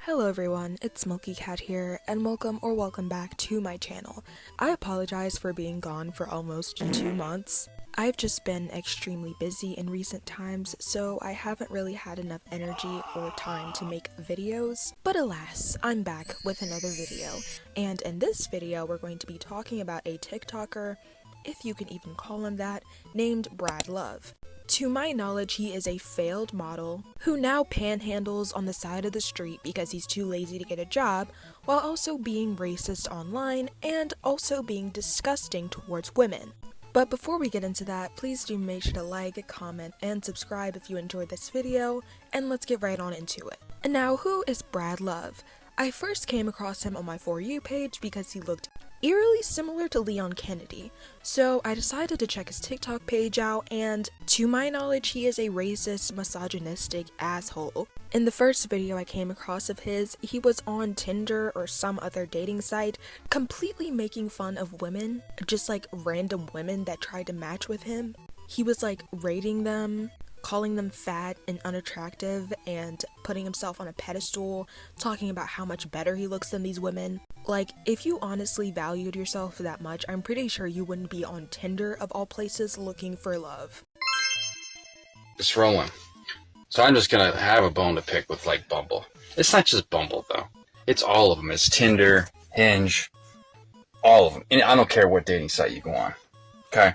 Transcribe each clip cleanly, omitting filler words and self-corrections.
Hello everyone, it's Milky Cat here, and welcome back to my channel. I apologize for being gone for almost 2 months. I've just been extremely busy in recent times, so I haven't really had enough energy or time to make videos. But alas, I'm back with another video, and in this video we're going to be talking about a TikToker, if you can even call him that, named Bradlove. To my knowledge, he is a failed model who now panhandles on the side of the street because he's too lazy to get a job, while also being racist online and also being disgusting towards women. But before we get into that, please do make sure to like, comment, and subscribe if you enjoyed this video, and let's get right on into it. And now, who is Bradlove? I first came across him on my For You page because he looked eerily similar to Leon Kennedy, so I decided to check his TikTok page out, and to my knowledge he is a racist, misogynistic asshole. In the first video I came across of his, he was on Tinder or some other dating site, completely making fun of women, just like random women that tried to match with him. He was like rating them, calling them fat and unattractive, and putting himself on a pedestal, talking about how much better he looks than these women. Like, if you honestly valued yourself that much, I'm pretty sure you wouldn't be on Tinder of all places looking for love. It's rolling. So I'm just gonna have a bone to pick with like Bumble. It's not just Bumble though. It's all of them. It's Tinder, Hinge, all of them. And I don't care what dating site you go on. Okay?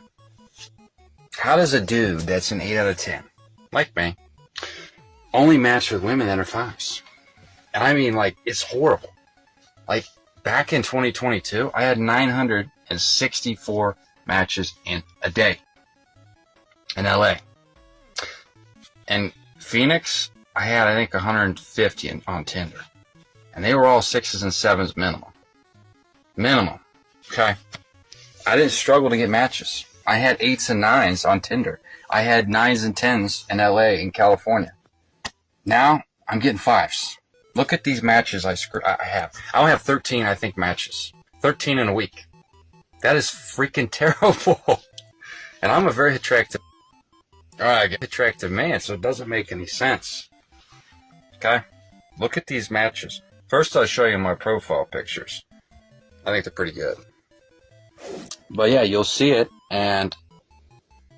How does a dude that's an 8 out of 10, like me, only match with women that are 5s? And I mean, like, it's horrible. Like, back in 2022, I had 964 matches in a day in LA. In Phoenix, I had, I think, 150 on Tinder. And they were all 6s and 7s minimum. Minimum. Okay? I didn't struggle to get matches. I had 8s and 9s on Tinder. I had 9s and 10s in LA, in California. Now, I'm getting 5s. Look at these matches I have. I'll have 13, I think, matches. 13 in a week. That is freaking terrible. And I'm a very attractive man, so it doesn't make any sense. Okay? Look at these matches. First, I'll show you my profile pictures. I think they're pretty good. But yeah, you'll see it, and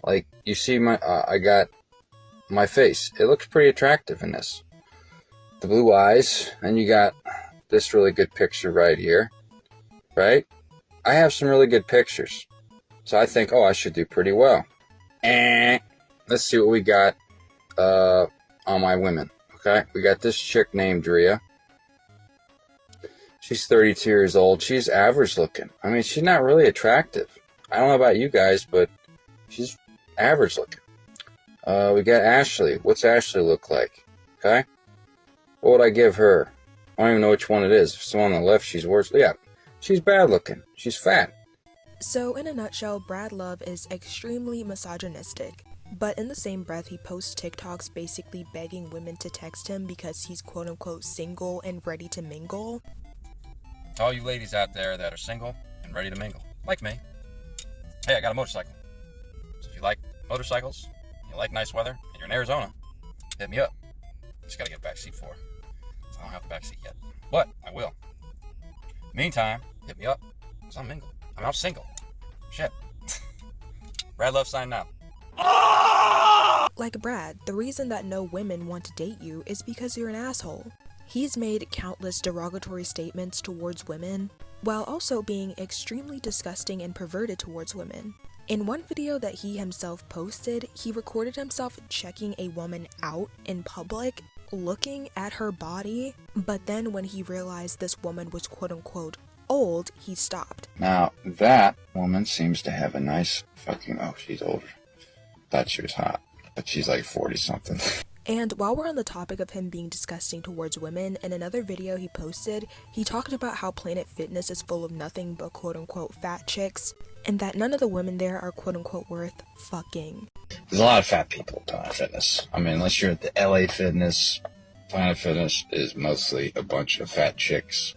like, you see my, I got my face. It looks pretty attractive in this. The blue eyes, and you got this really good picture right here, right? I have some really good pictures, so I think, oh, I should do pretty well. And let's see what we got on my women. Okay, we got this chick named Drea. She's 32 years old. She's average looking. I mean, she's not really attractive. I don't know about you guys, but she's average looking. We got Ashley. What's Ashley look like? Okay. What would I give her? I don't even know which one it is. If it's the one on the left, she's worse. Yeah, she's bad looking. She's fat. So in a nutshell, Bradlove is extremely misogynistic. But in the same breath, he posts TikToks basically begging women to text him because he's quote-unquote single and ready to mingle. All you ladies out there that are single and ready to mingle, like me. Hey, I got a motorcycle. So if you like motorcycles, you like nice weather, and you're in Arizona, hit me up. Just gotta get a back seat for her. I don't have the back seat yet, but I will. Meantime, hit me up, because I'm mingle. I'm single. Shit. Bradlove signing out. Like Brad, the reason that no women want to date you is because you're an asshole. He's made countless derogatory statements towards women, while also being extremely disgusting and perverted towards women. In one video that he himself posted, he recorded himself checking a woman out in public, looking at her body, but then when he realized this woman was quote-unquote old, he stopped. Now, that woman seems to have a nice fucking... Oh, she's older. Thought she was hot, but she's like 40-something. And while we're on the topic of him being disgusting towards women, in another video he posted, he talked about how Planet Fitness is full of nothing but quote-unquote fat chicks, and that none of the women there are quote-unquote worth fucking. There's a lot of fat people at Planet Fitness. I mean, unless you're at the LA Fitness, Planet Fitness is mostly a bunch of fat chicks.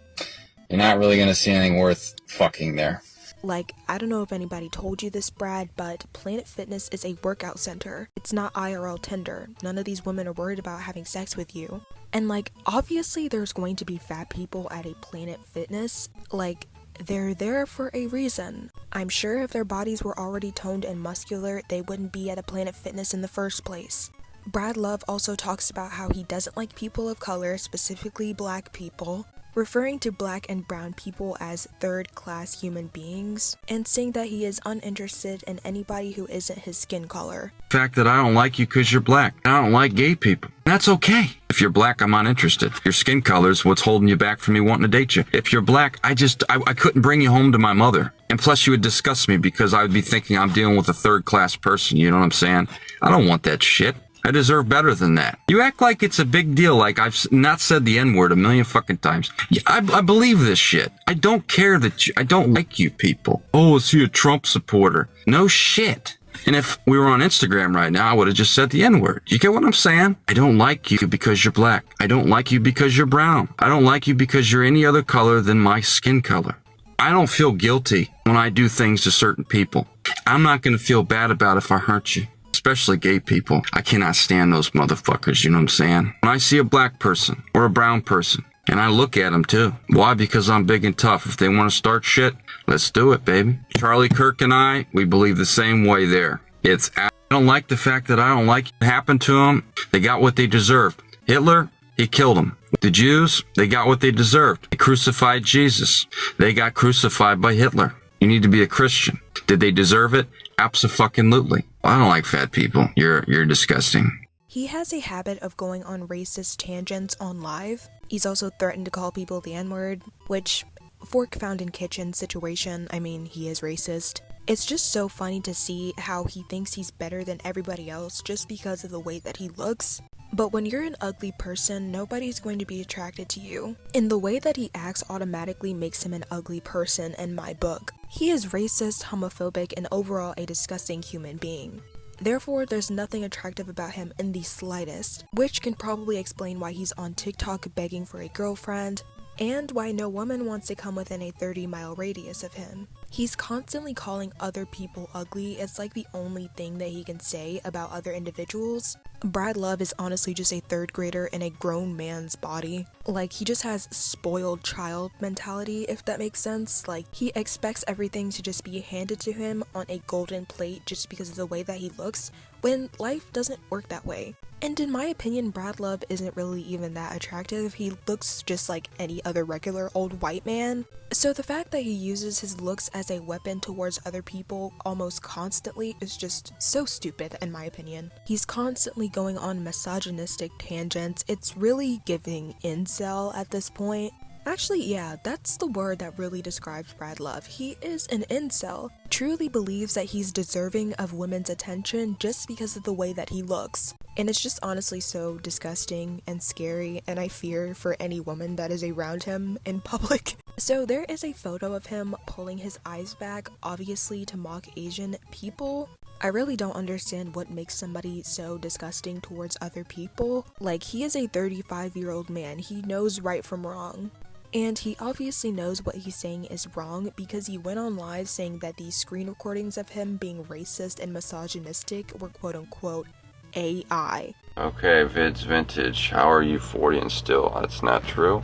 You're not really going to see anything worth fucking there. Like, I don't know if anybody told you this, Brad, but Planet Fitness is a workout center. It's not IRL Tinder. None of these women are worried about having sex with you. And like, obviously there's going to be fat people at a Planet Fitness. Like, they're there for a reason. I'm sure if their bodies were already toned and muscular, they wouldn't be at a Planet Fitness in the first place. Bradlove also talks about how he doesn't like people of color, specifically black people, referring to black and brown people as third-class human beings, and saying that he is uninterested in anybody who isn't his skin color. The fact that I don't like you because you're black. I don't like gay people. That's okay. If you're black, I'm uninterested. Your skin color is what's holding you back from me wanting to date you. If you're black, I couldn't bring you home to my mother. And plus you would disgust me because I would be thinking I'm dealing with a third-class person, you know what I'm saying? I don't want that shit. I deserve better than that. You act like it's a big deal, like I've not said the N-word a million fucking times. Yeah, I believe this shit. I don't care that I don't like you people. Oh, is he a Trump supporter? No shit. And if we were on Instagram right now, I would have just said the N-word. You get what I'm saying? I don't like you because you're black. I don't like you because you're brown. I don't like you because you're any other color than my skin color. I don't feel guilty when I do things to certain people. I'm not going to feel bad about if I hurt you. Especially gay people. I cannot stand those motherfuckers, you know what I'm saying? When I see a black person or a brown person, and I look at them too. Why? Because I'm big and tough. If they want to start shit, let's do it, baby. Charlie Kirk and I, we believe the same way there. I don't like the fact that I don't like what happened to them. They got what they deserved. Hitler, he killed them. The Jews, they got what they deserved. They crucified Jesus. They got crucified by Hitler. You need to be a Christian. Did they deserve it? Abso-fucking-lutely. I don't like fat people. You're disgusting. He has a habit of going on racist tangents on live. He's also threatened to call people the N-word, which, fork found in kitchen situation, I mean, he is racist. It's just so funny to see how he thinks he's better than everybody else just because of the way that he looks. But when you're an ugly person, nobody's going to be attracted to you. And the way that he acts automatically makes him an ugly person in my book. He is racist, homophobic, and overall a disgusting human being. Therefore, there's nothing attractive about him in the slightest, which can probably explain why he's on TikTok begging for a girlfriend, and why no woman wants to come within a 30-mile radius of him. He's constantly calling other people ugly. It's like the only thing that he can say about other individuals. Bradlove is honestly just a third grader in a grown man's body. Like, he just has spoiled child mentality, if that makes sense. Like, he expects everything to just be handed to him on a golden plate just because of the way that he looks, when life doesn't work that way. And in my opinion, Bradlove isn't really even that attractive. He looks just like any other regular old white man. So the fact that he uses his looks as a weapon towards other people almost constantly is just so stupid in my opinion. He's constantly going on misogynistic tangents. It's really giving incel at this point. Actually, yeah, that's the word that really describes Bradlove. He is an incel. Truly believes that he's deserving of women's attention just because of the way that he looks. And it's just honestly so disgusting and scary, and I fear for any woman that is around him in public. So there is a photo of him pulling his eyes back, obviously to mock Asian people. I really don't understand what makes somebody so disgusting towards other people. Like, he is a 35-year-old man. He knows right from wrong. And he obviously knows what he's saying is wrong because he went on live saying that these screen recordings of him being racist and misogynistic were quote-unquote AI. Okay, Vid's Vintage, how are you 40 and still? That's not true.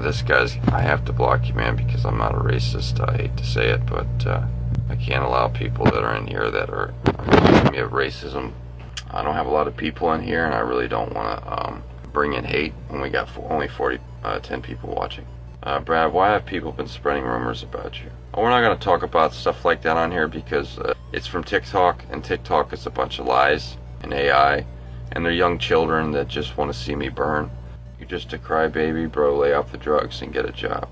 This guy's, I have to block you, man, because I'm not a racist. I hate to say it, but I can't allow people that are in here that are accusing me of racism. I don't have a lot of people in here, and I really don't want to bring in hate when we got only 10 people watching. Brad, why have people been spreading rumors about you? Oh, we're not going to talk about stuff like that on here because it's from TikTok, and TikTok is a bunch of lies and AI, and they're young children that just want to see me burn. You're just a crybaby, bro. Lay off the drugs and get a job.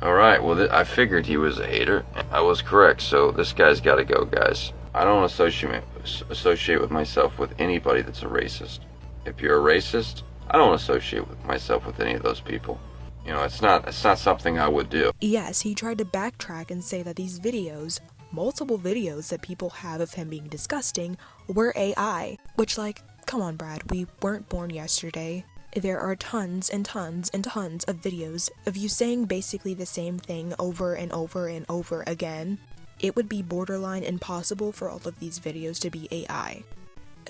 Alright, well, I figured he was a hater. I was correct, so this guy's got to go, guys. I don't associate with myself with anybody that's a racist. If you're a racist, I don't associate with myself with any of those people. You know, it's not something I would do. Yes, he tried to backtrack and say that these videos, multiple videos that people have of him being disgusting, were AI. Which, like, come on, Brad, we weren't born yesterday. There are tons and tons and tons of videos of you saying basically the same thing over and over and over again. It would be borderline impossible for all of these videos to be AI.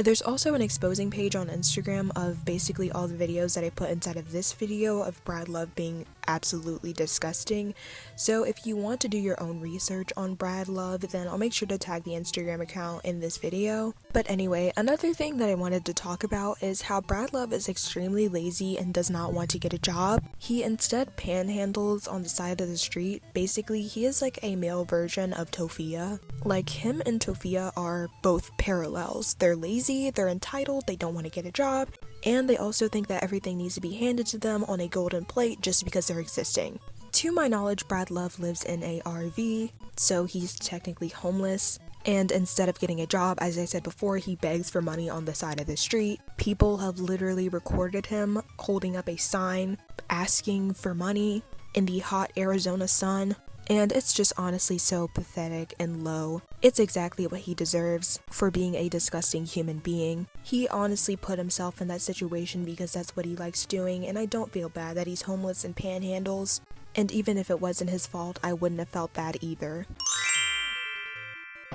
There's also an exposing page on Instagram of basically all the videos that I put inside of this video of Brad Love being absolutely disgusting. So if you want to do your own research on Brad Love, then I'll make sure to tag the Instagram account in this video. But anyway, another thing that I wanted to talk about is how Brad Love is extremely lazy and does not want to get a job. He instead panhandles on the side of the street. Basically, he is like a male version of Tofia. Like, him and Tofia are both parallels. They're lazy, they're entitled, they don't want to get a job, and they also think that everything needs to be handed to them on a golden plate just because they're existing. To my knowledge, Brad Love lives in a RV, so he's technically homeless, and instead of getting a job, as I said before, he begs for money on the side of the street. People have literally recorded him holding up a sign asking for money in the hot Arizona sun, and it's just honestly so pathetic and low. It's exactly what he deserves for being a disgusting human being. He honestly put himself in that situation because that's what he likes doing, and I don't feel bad that he's homeless and panhandles. And even if it wasn't his fault, I wouldn't have felt bad either.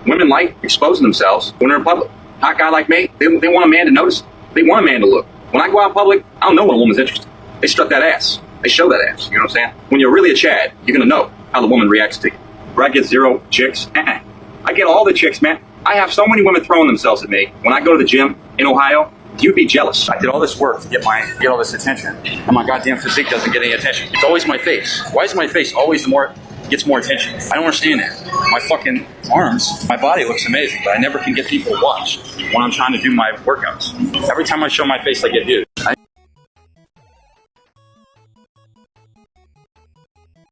Women like exposing themselves when they're in public. Hot guy like me, they want a man to notice. They want a man to look. When I go out in public, I don't know when a woman's interested. They strut that ass. They show that ass. You know what I'm saying? When you're really a Chad, you're gonna know how the woman reacts to you. Where I get 0 chicks, I get all the chicks, man. I have so many women throwing themselves at me. When I go to the gym in Ohio, you'd be jealous. I did all this work to get all this attention, and my goddamn physique doesn't get any attention. It's always my face. Why is my face always gets more attention? I don't understand that. My fucking arms, my body looks amazing, but I never can get people to watch when I'm trying to do my workouts. Every time I show my face, I get views.